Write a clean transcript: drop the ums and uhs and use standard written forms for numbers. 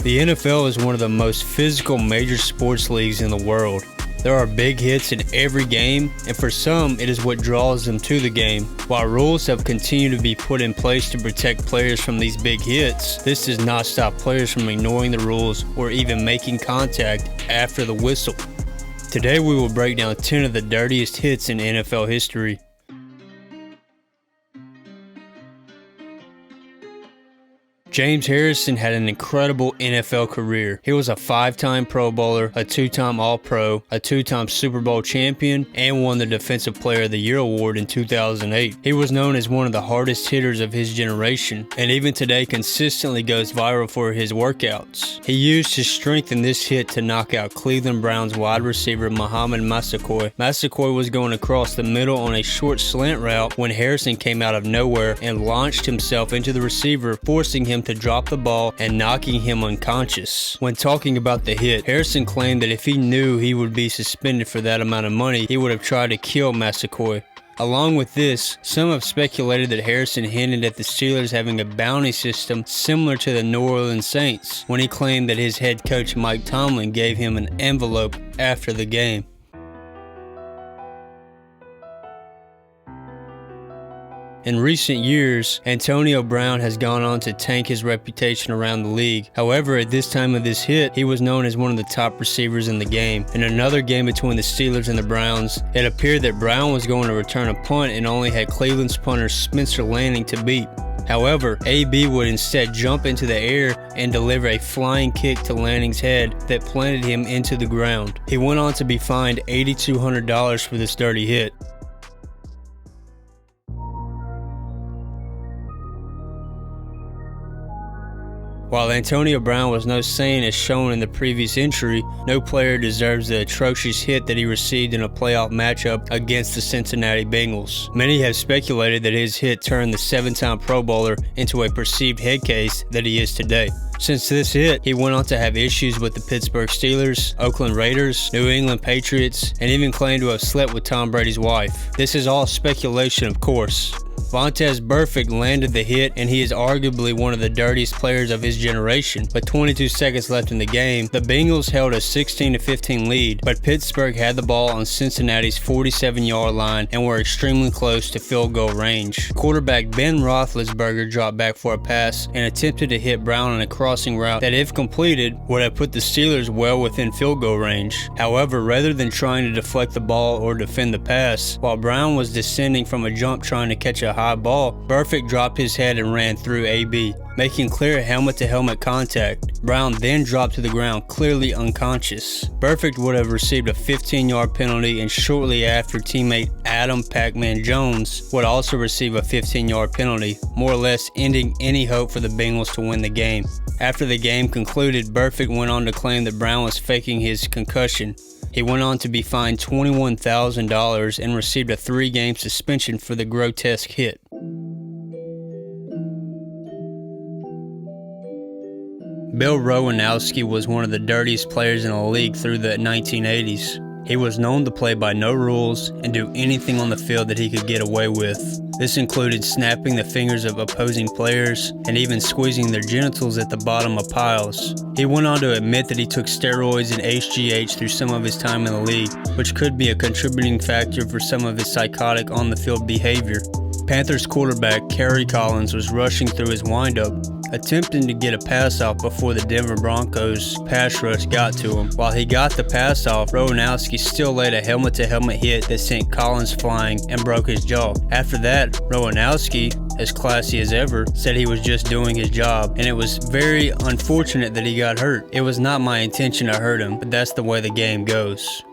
The NFL is one of the most physical major sports leagues in the world. There are big hits in every game, and for some, it is what draws them to the game. While rules have continued to be put in place to protect players from these big hits, this does not stop players from ignoring the rules or even making contact after the whistle. Today we will break down 10 of the dirtiest hits in NFL history. James Harrison had an incredible NFL career. He was a 5-time Pro Bowler, a 2-time All-Pro, a 2-time Super Bowl champion, and won the Defensive Player of the Year award in 2008. He was known as one of the hardest hitters of his generation, and even today consistently goes viral for his workouts. He used his strength in this hit to knock out Cleveland Browns wide receiver Mohamed Massaquoi. Massaquoi was going across the middle on a short slant route when Harrison came out of nowhere and launched himself into the receiver, forcing him to drop the ball and knocking him unconscious. When talking about the hit, Harrison claimed that if he knew he would be suspended for that amount of money, he would have tried to kill Massaquoi. Along with this, some have speculated that Harrison hinted at the Steelers having a bounty system similar to the New Orleans Saints when he claimed that his head coach Mike Tomlin gave him an envelope after the game. In recent years, Antonio Brown has gone on to tank his reputation around the league. However, at this time of this hit, he was known as one of the top receivers in the game. In another game between the Steelers and the Browns, it appeared that Brown was going to return a punt and only had Cleveland's punter Spencer Lanning to beat. However, AB would instead jump into the air and deliver a flying kick to Lanning's head that planted him into the ground. He went on to be fined $8,200 for this dirty hit. While Antonio Brown was no saint as shown in the previous entry, no player deserves the atrocious hit that he received in a playoff matchup against the Cincinnati Bengals. Many have speculated that his hit turned the 7-time Pro Bowler into a perceived head case that he is today. Since this hit, he went on to have issues with the Pittsburgh Steelers, Oakland Raiders, New England Patriots, and even claimed to have slept with Tom Brady's wife. This is all speculation, of course. Vontaze Burfict landed the hit, and he is arguably one of the dirtiest players of his generation. With 22 seconds left in the game, the Bengals held a 16-15 lead, but Pittsburgh had the ball on Cincinnati's 47-yard line and were extremely close to field goal range. Quarterback Ben Roethlisberger dropped back for a pass and attempted to hit Brown on a crossing route that, if completed, would have put the Steelers well within field goal range. However, rather than trying to deflect the ball or defend the pass, while Brown was descending from a jump trying to catch a high ball, Burfict dropped his head and ran through AB, making clear helmet-to-helmet contact. Brown then dropped to the ground, clearly unconscious. Burfict would have received a 15-yard penalty, and shortly after, teammate Adam Pac-Man Jones would also receive a 15-yard penalty, more or less ending any hope for the Bengals to win the game. After the game concluded, Burfict went on to claim that Brown was faking his concussion. He went on to be fined $21,000 and received a 3-game suspension for the grotesque hit. Bill Rowanowski was one of the dirtiest players in the league through the 1980s. He was known to play by no rules and do anything on the field that he could get away with. This included snapping the fingers of opposing players and even squeezing their genitals at the bottom of piles. He went on to admit that he took steroids and HGH through some of his time in the league, which could be a contributing factor for some of his psychotic on-the-field behavior. Panthers quarterback Kerry Collins was rushing through his windup, attempting to get a pass off before the Denver Broncos pass rush got to him. While he got the pass off, Rowanowski still laid a helmet-to-helmet hit that sent Collins flying and broke his jaw. After that, Rowanowski, as classy as ever, said he was just doing his job, and it was very unfortunate that he got hurt. It was not my intention to hurt him, but that's the way the game goes.